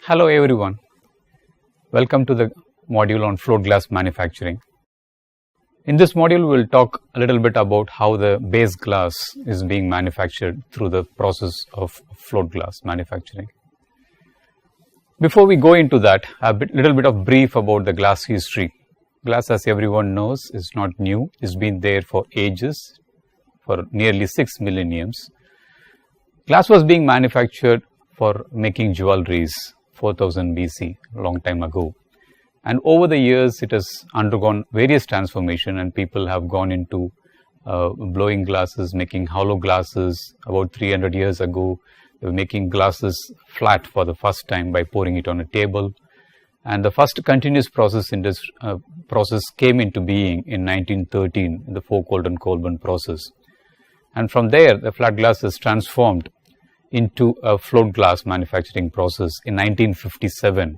Hello everyone, welcome to the module on float glass manufacturing. In this module we will talk a little bit about how the base glass is being manufactured through the process of float glass manufacturing. Before we go into that, a little bit of brief about the glass history. Glass, as everyone knows, is not new, it's been there for ages, for nearly 6 millenniums. Glass was being manufactured for making jewelries 4000 BC, a long time ago. And over the years, it has undergone various transformation, and people have gone into blowing glasses, making hollow glasses. About 300 years ago, they were making glasses flat for the first time by pouring it on a table. And the first continuous process in this process came into being in 1913 in the Foucault-Colburn process. And from there, the flat glass is transformed into a float glass manufacturing process in 1957,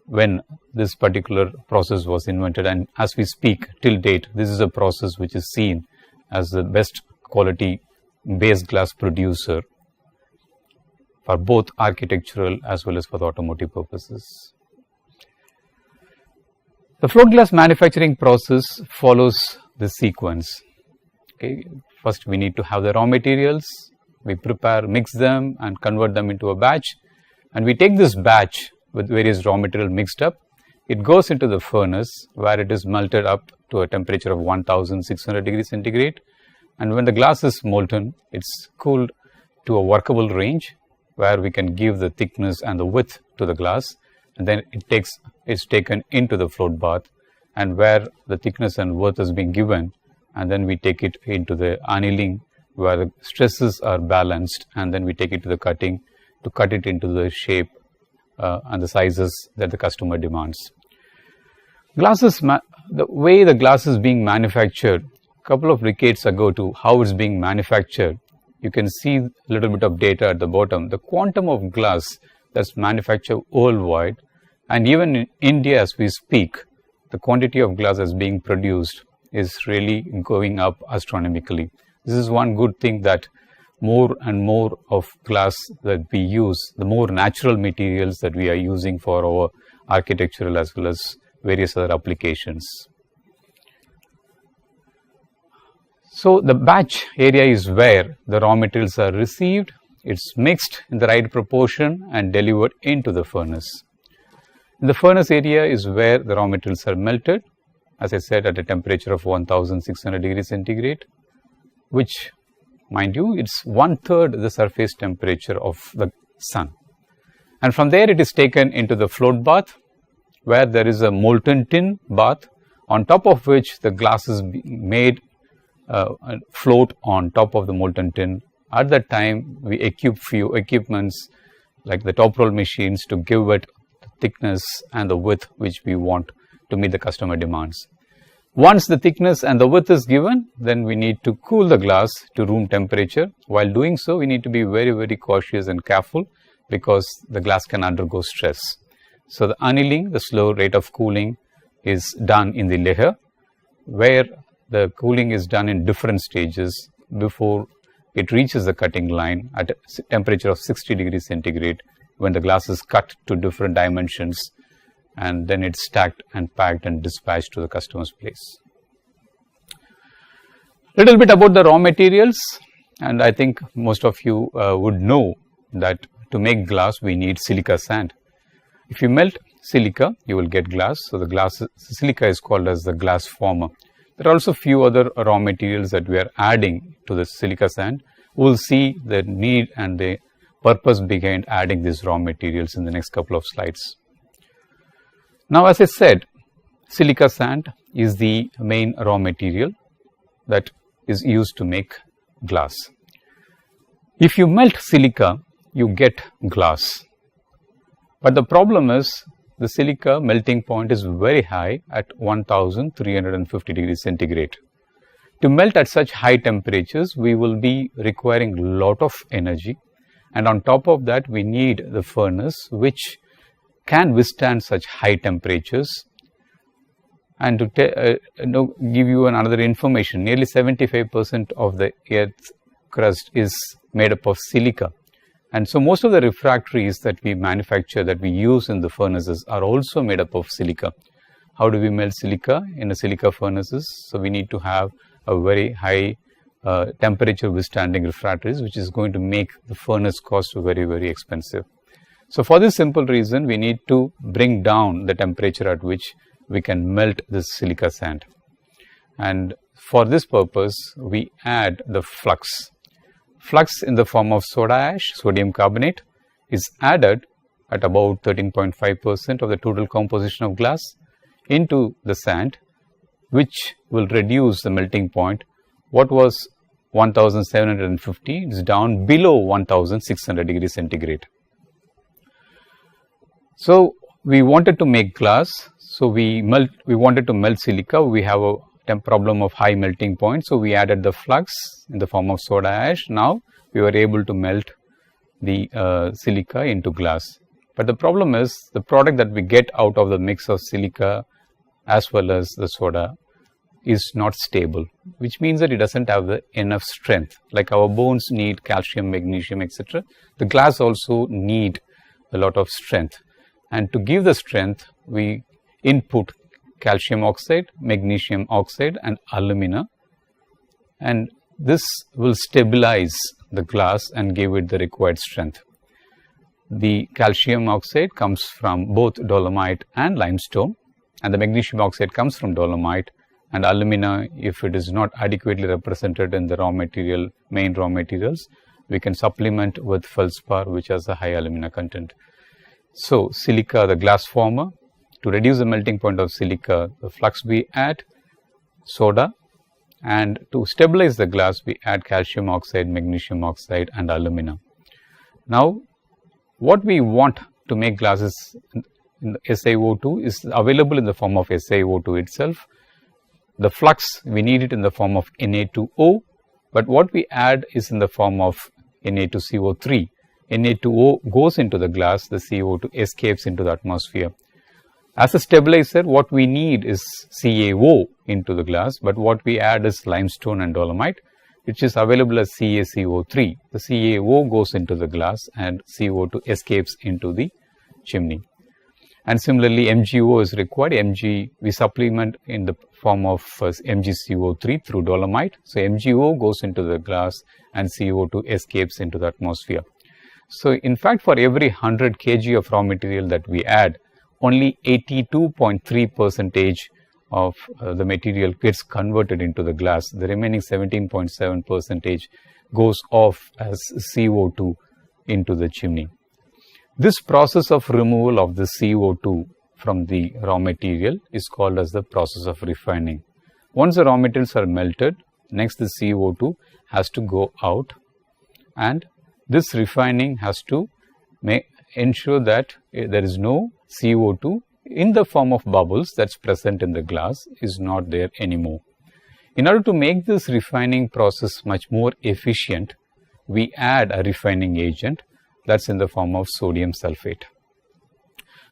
when this particular process was invented. And as we speak till date, this is a process which is seen as the best quality base glass producer for both architectural as well as for the automotive purposes. The float glass manufacturing process follows this sequence. Okay. First, we need to have the raw materials. We prepare, mix them and convert them into a batch, and we take this batch with various raw material mixed up. It goes into the furnace where it is melted up to a temperature of 1600 degrees centigrade, and when the glass is molten, it's cooled to a workable range where we can give the thickness and the width to the glass, and then it's taken into the float bath, and where the thickness and width is being given, and then we take it into the annealing where the stresses are balanced, and then we take it to the cutting to cut it into the shape and the sizes that the customer demands. The way the glass is being manufactured, a couple of decades ago to how it's being manufactured, you can see a little bit of data at the bottom. The quantum of glass that's manufactured worldwide, and even in India as we speak, the quantity of glass that's being produced is really going up astronomically. This is one good thing, that more and more of glass that we use, the more natural materials that we are using for our architectural as well as various other applications. So the batch area is where the raw materials are received, it's mixed in the right proportion and delivered into the furnace. In the furnace area is where the raw materials are melted, as I said, at a temperature of 1600 degrees centigrade, which, mind you, it's 1/3 the surface temperature of the sun. And from there it is taken into the float bath, where there is a molten tin bath, on top of which the glass is made float on top of the molten tin. At that time, we equip few equipments like the top roll machines to give it the thickness and the width which we want to meet the customer demands. Once the thickness and the width is given, then we need to cool the glass to room temperature. While doing so, we need to be very, very cautious and careful because the glass can undergo stress. So the annealing, the slow rate of cooling, is done in the layer, where the cooling is done in different stages before it reaches the cutting line at a temperature of 60 degrees centigrade, when the glass is cut to different dimensions, and then it's stacked and packed and dispatched to the customer's place. Little bit about the raw materials, and I think most of you would know that to make glass we need silica sand. If you melt silica, you will get glass. So the silica is called as the glass former. There are also few other raw materials that we are adding to the silica sand. We will see the need and the purpose behind adding these raw materials in the next couple of slides. Now, as I said, silica sand is the main raw material that is used to make glass. If you melt silica, you get glass. But the problem is, the silica melting point is very high at 1350 degrees centigrade. To melt at such high temperatures, we will be requiring a lot of energy, and on top of that, we need the furnace which can withstand such high temperatures. And to give you another information, nearly 75% of the Earth's crust is made up of silica, And so most of the refractories that we manufacture, that we use in the furnaces, are also made up of silica. How do we melt silica in a silica furnaces? So we need to have a very high temperature withstanding refractories, which is going to make the furnace cost very, very expensive. So for this simple reason, we need to bring down the temperature at which we can melt this silica sand. And for this purpose, we add the flux. Flux in the form of soda ash, sodium carbonate, is added at about 13.5% of the total composition of glass into the sand, which will reduce the melting point. What was 1750 is down below 1600 degrees centigrade. So we wanted to make glass, so we wanted to melt silica. We have a problem of high melting point, so we added the flux in the form of soda ash. Now we were able to melt the silica into glass. But the problem is, the product that we get out of the mix of silica as well as the soda is not stable, which means that it doesn't have enough strength. Like our bones need calcium, magnesium, etc. The glass also need a lot of strength, and to give the strength, we input calcium oxide, magnesium oxide and alumina, and this will stabilize the glass and give it the required strength. The calcium oxide comes from both dolomite and limestone, and the magnesium oxide comes from dolomite, and alumina, if it is not adequately represented in the raw material, main raw materials, we can supplement with feldspar, which has a high alumina content. So silica, the glass former, to reduce the melting point of silica, the flux we add soda, and to stabilize the glass we add calcium oxide, magnesium oxide and alumina. Now what we want to make glasses in SiO2 is available in the form of SiO2 itself. The flux, we need it in the form of Na2O, but what we add is in the form of Na2CO3. Na2O goes into the glass, the CO2 escapes into the atmosphere. As a stabilizer, what we need is CaO into the glass, but what we add is limestone and dolomite, which is available as CaCO3. The CaO goes into the glass and CO2 escapes into the chimney. And similarly, MgO is required. Mg we supplement in the form of MgCO3 through dolomite. So MgO goes into the glass and CO2 escapes into the atmosphere. So in fact, for every 100 kg of raw material that we add, only 82.3% of the material gets converted into the glass. The remaining 17.7% goes off as CO2 into the chimney. This process of removal of the CO2 from the raw material is called as the process of refining. Once the raw materials are melted, next the CO2 has to go out, and this refining has to ensure that there is no CO2 in the form of bubbles that's present in the glass is not there anymore. In order to make this refining process much more efficient, we add a refining agent that's in the form of sodium sulfate.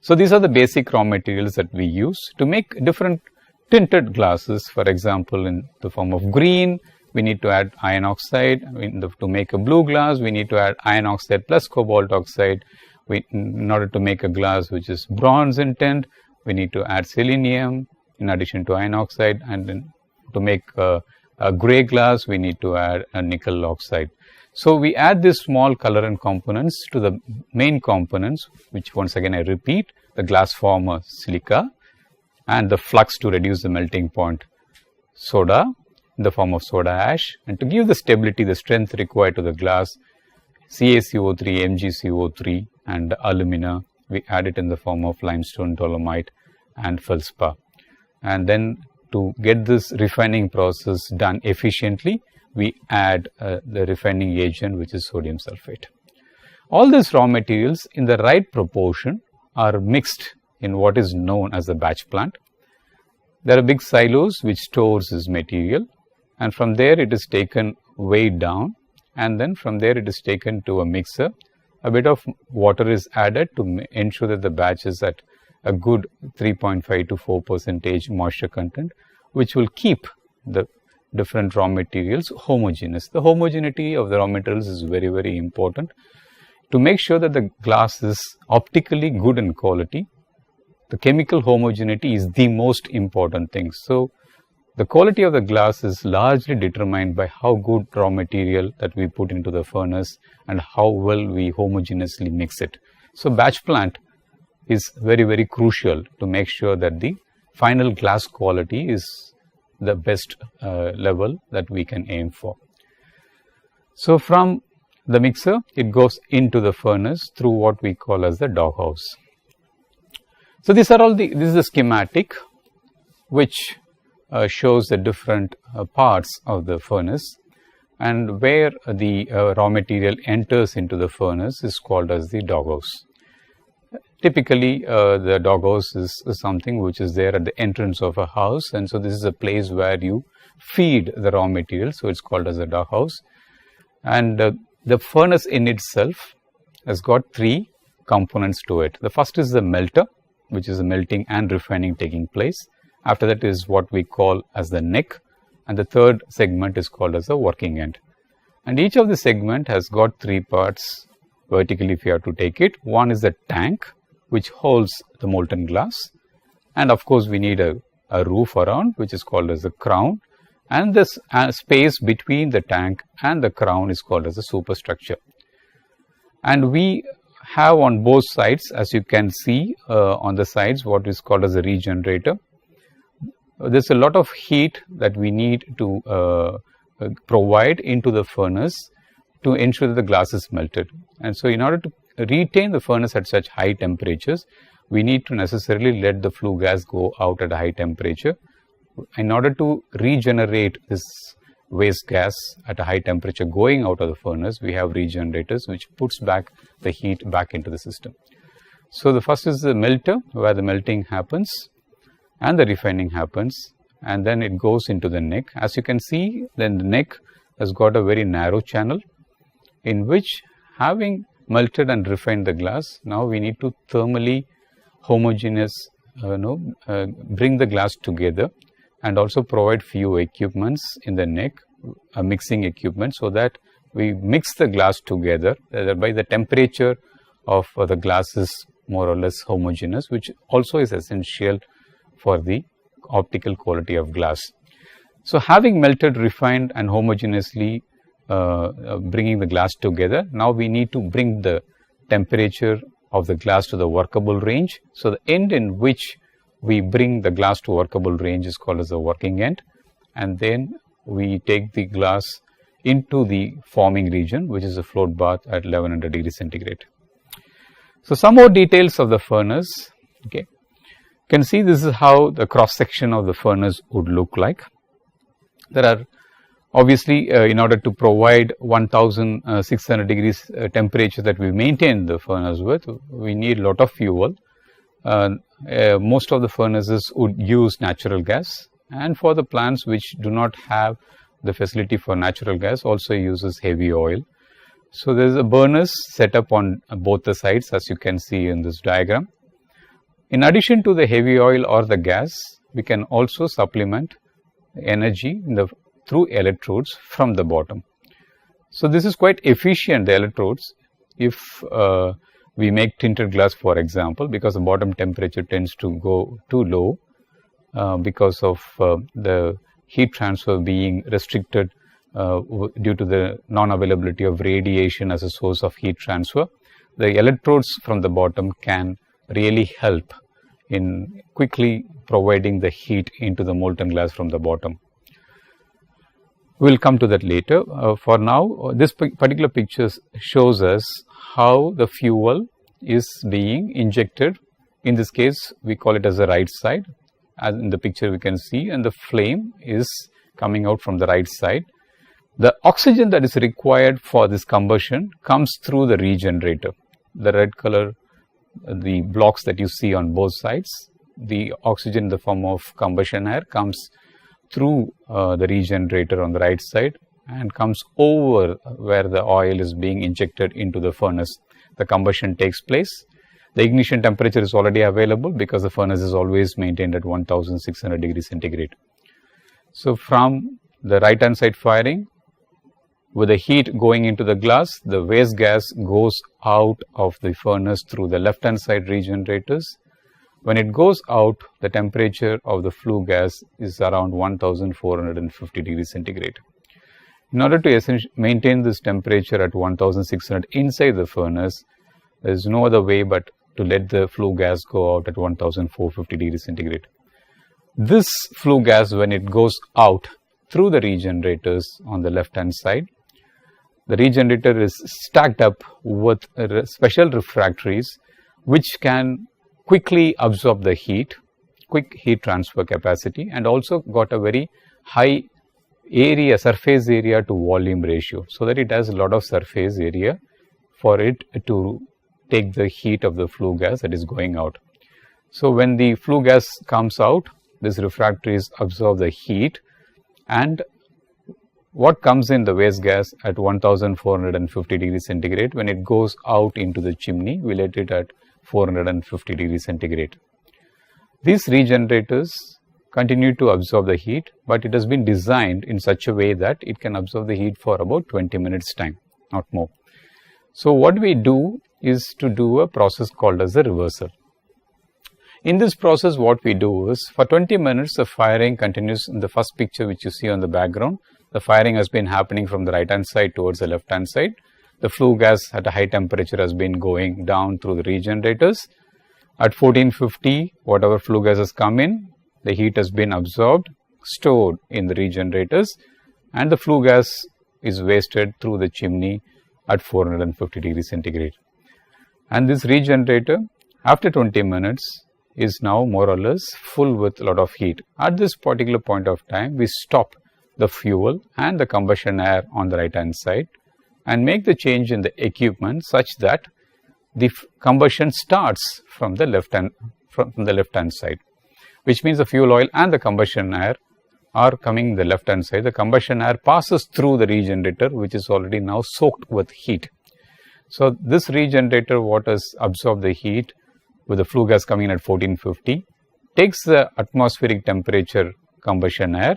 So these are the basic raw materials that we use to make different tinted glasses. For example, in the form of green, we need to add iron oxide. To make a blue glass, we need to add iron oxide plus cobalt oxide. In order to make a glass which is bronze in tint, we need to add selenium in addition to iron oxide, and then to make a gray glass, we need to add a nickel oxide. So we add these small colorant components to the main components, which once again I repeat, the glass former silica and the flux to reduce the melting point soda in the form of soda ash, and to give the stability, the strength required to the glass, CaCO3, MgCO3 and alumina, we add it in the form of limestone, dolomite and feldspar. And then to get this refining process done efficiently, we add the refining agent, which is sodium sulfate. All these raw materials in the right proportion are mixed in what is known as the batch plant. There are big silos which stores this material, and from there it is taken weighed down, and then from there it is taken to a mixer. A bit of water is added to ensure that the batch is at a good 3.5 to 4% moisture content, which will keep the different raw materials homogeneous. The homogeneity of the raw materials is very, very important. to make sure that the glass is optically good in quality, the chemical homogeneity is the most important thing. So, the quality of the glass is largely determined by how good raw material that we put into the furnace and how well we homogeneously mix it. So, batch plant is very crucial to make sure that the final glass quality is the best level that we can aim for. So, from the mixer, it goes into the furnace through what we call as the doghouse. So, this is the schematic which shows the different parts of the furnace, and where the raw material enters into the furnace is called as the doghouse. Typically, the doghouse is something which is there at the entrance of a house, and so this is a place where you feed the raw material, so it is called as a doghouse. And the furnace in itself has got three components to it. The first is the melter, which is the melting and refining taking place. After that is what we call as the neck, and the third segment is called as the working end. And each of the segment has got three parts vertically if you have to take it. One is the tank, which holds the molten glass, and of course we need a roof around, which is called as the crown, and this space between the tank and the crown is called as the superstructure. And we have on both sides, as you can see on the sides, what is called as a regenerator. There is a lot of heat that we need to provide into the furnace to ensure that the glass is melted. And so, in order to retain the furnace at such high temperatures, we need to necessarily let the flue gas go out at a high temperature. In order to regenerate this waste gas at a high temperature going out of the furnace, we have regenerators which puts back the heat back into the system. So, the first is the melter, where the melting happens and the refining happens, and then it goes into the neck. As you can see, then the neck has got a very narrow channel in which, having melted and refined the glass, now we need to thermally homogeneous bring the glass together, and also provide few equipments in the neck, mixing equipment, so that we mix the glass together, thereby the temperature of the glass is more or less homogeneous, which also is essential for the optical quality of glass. So, having melted, refined and homogeneously bringing the glass together, now we need to bring the temperature of the glass to the workable range. So, the end in which we bring the glass to workable range is called as the working end, and then we take the glass into the forming region, which is a float bath at 1100 degrees centigrade. So, some more details of the furnace. Okay, you can see this is how the cross section of the furnace would look like. There are obviously, in order to provide 1600 degrees temperature that we maintain the furnace with, we need a lot of fuel. Most of the furnaces would use natural gas, and for the plants which do not have the facility for natural gas, also uses heavy oil. So, there is a burners set up on both the sides, as you can see in this diagram. In addition to the heavy oil or the gas, we can also supplement energy through electrodes from the bottom. So, this is quite efficient, the electrodes, if we make tinted glass, for example, because the bottom temperature tends to go too low because of the heat transfer being restricted due to the non-availability of radiation as a source of heat transfer. The electrodes from the bottom can really help in quickly providing the heat into the molten glass from the bottom. We will come to that later. For now, this particular picture shows us how the fuel is being injected. In this case, we call it as the right side, as in the picture we can see, and the flame is coming out from the right side. The oxygen that is required for this combustion comes through the regenerator. The red color, the blocks that you see on both sides, the oxygen in the form of combustion air comes through the regenerator on the right side and comes over where the oil is being injected into the furnace. The combustion takes place. The ignition temperature is already available because the furnace is always maintained at 1600 degrees centigrade. So, from the right hand side firing, with the heat going into the glass, the waste gas goes out of the furnace through the left hand side regenerators. When it goes out, the temperature of the flue gas is around 1450 degrees centigrade. In order to maintain this temperature at 1600 inside the furnace, there is no other way but to let the flue gas go out at 1450 degrees centigrade. This flue gas, when it goes out through the regenerators on the left hand side, the regenerator is stacked up with special refractories which can quickly absorb the heat, quick heat transfer capacity, and also got a very high area, surface area to volume ratio, so that it has a lot of surface area for it to take the heat of the flue gas that is going out. So when the flue gas comes out, these refractories absorb the heat, and what comes in the waste gas at 1450 degrees centigrade, when it goes out into the chimney, we let it at 450 degrees centigrade. These regenerators continue to absorb the heat, but it has been designed in such a way that it can absorb the heat for about 20 minutes time, not more. So what we do is to do a process called as a reversal. In this process, what we do is, for 20 minutes the firing continues. In the first picture which you see on the background, the firing has been happening from the right hand side towards the left hand side. The flue gas at a high temperature has been going down through the regenerators. At 1450, whatever flue gas has come in, the heat has been absorbed, stored in the regenerators, and the flue gas is wasted through the chimney at 450 degrees centigrade. And this regenerator, after 20 minutes, is now more or less full with a lot of heat. At this particular point of time, we stop the fuel and the combustion air on the right hand side and make the change in the equipment such that the combustion starts from the left hand side, which means the fuel oil and the combustion air are coming the left hand side. The combustion air passes through the regenerator, which is already now soaked with heat. So this regenerator, what has absorbed the heat with the flue gas coming in at 1450, takes the atmospheric temperature combustion air,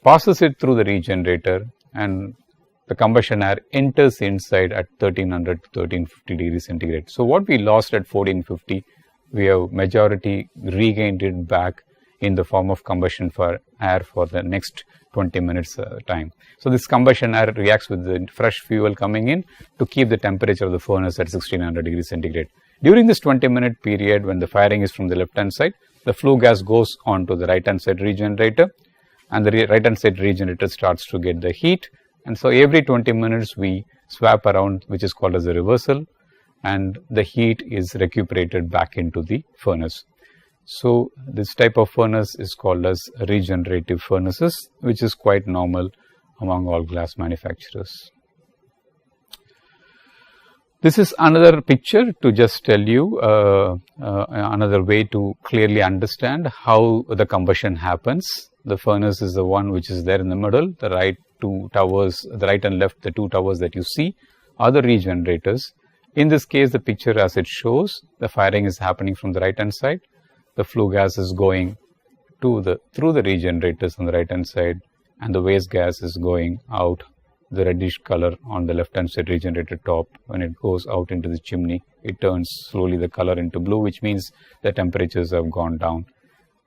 passes it through the regenerator, and the combustion air enters inside at 1300 to 1350 degrees centigrade. So what we lost at 1450, we have majority regained it back in the form of combustion for air for the next 20 minutes time. So this combustion air reacts with the fresh fuel coming in to keep the temperature of the furnace at 1600 degrees centigrade. During this 20-minute period, when the firing is from the left hand side, the flue gas goes on to the right hand side regenerator, and the right hand side regenerator starts to get the heat. And so every 20 minutes we swap around, which is called as a reversal, and the heat is recuperated back into the furnace. So this type of furnace is called as regenerative furnaces, which is quite normal among all glass manufacturers. This is another picture to just tell you another way to clearly understand how the combustion happens. The furnace is the one which is there in the middle. The right two towers, the right and left, the two towers that you see are the regenerators. In this case, the picture as it shows, the firing is happening from the right hand side. The flue gas is going through the regenerators on the right hand side, and the waste gas is going out, the reddish color on the left hand side regenerator top. When it goes out into the chimney, it turns slowly the color into blue, which means the temperatures have gone down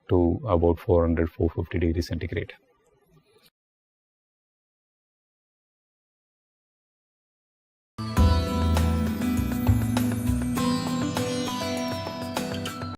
to about 400-450 degrees centigrade.